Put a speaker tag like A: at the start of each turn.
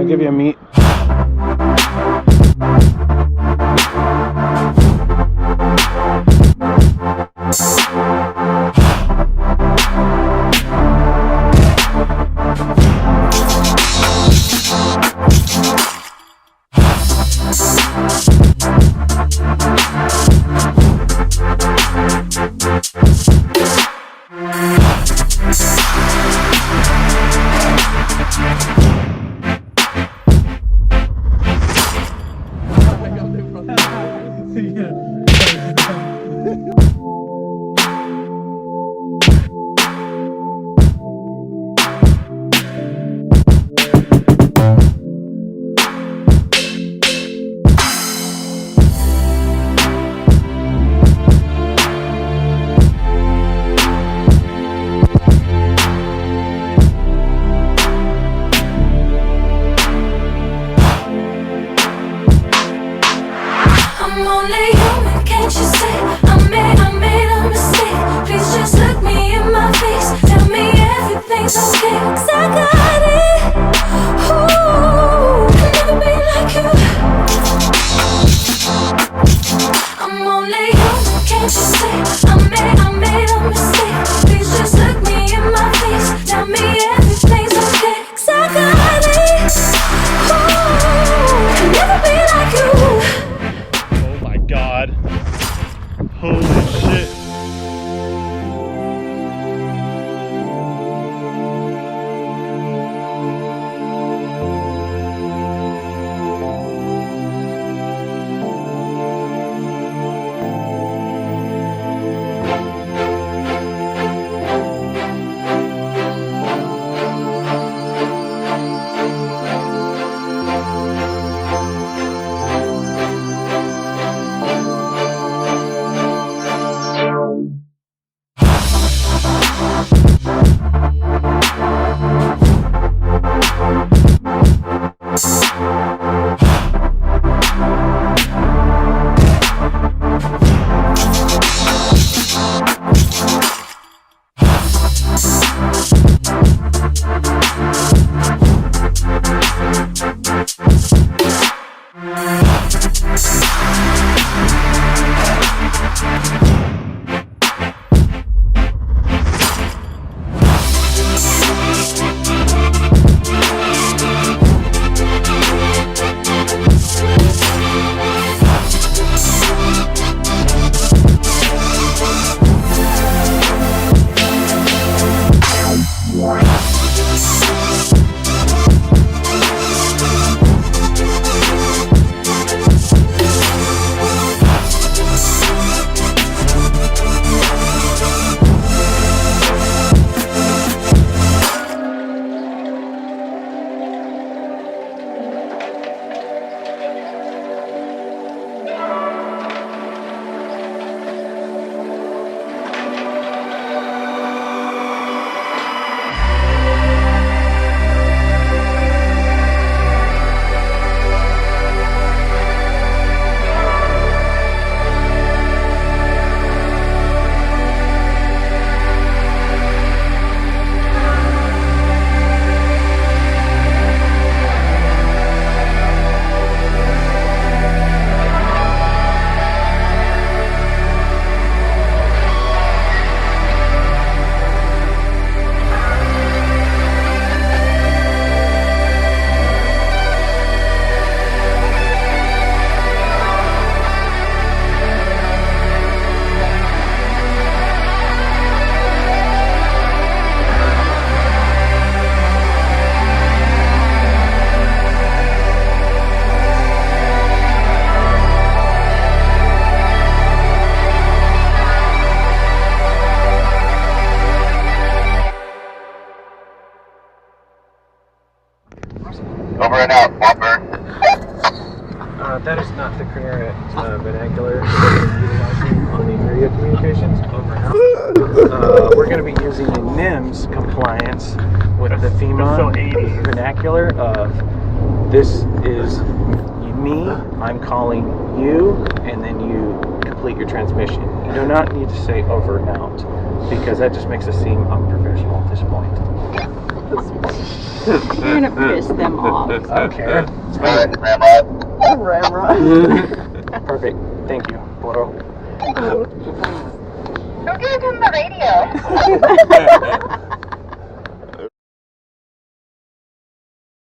A: I'll give you a meat.
B: I'm only human, can't you see? I made a mistake. Please just look me in my face. Tell me everything's okay, 'cause I got it. Ooh, I'll never be like you. I'm only human, can't you see? I made a mistake. Please just look me in my face. Tell me everything's okay, 'cause I got it. Ooh, I'll never be like you.
C: God. Holy shit.
D: Over and out, Whopper.
A: That is not the correct vernacular that we're utilizing on the radio communications. Over and out. We're going to be using the NIMS compliance with the FEMA vernacular of this is me, I'm calling you, and then you complete your transmission. You do not need to say over and out because that just makes us seem unprofessional at this point.
E: You're gonna piss them off.
A: I don't care. It's fine.
D: Ramrod.
A: Perfect. Thank you, Boro.
F: Who gave him the radio?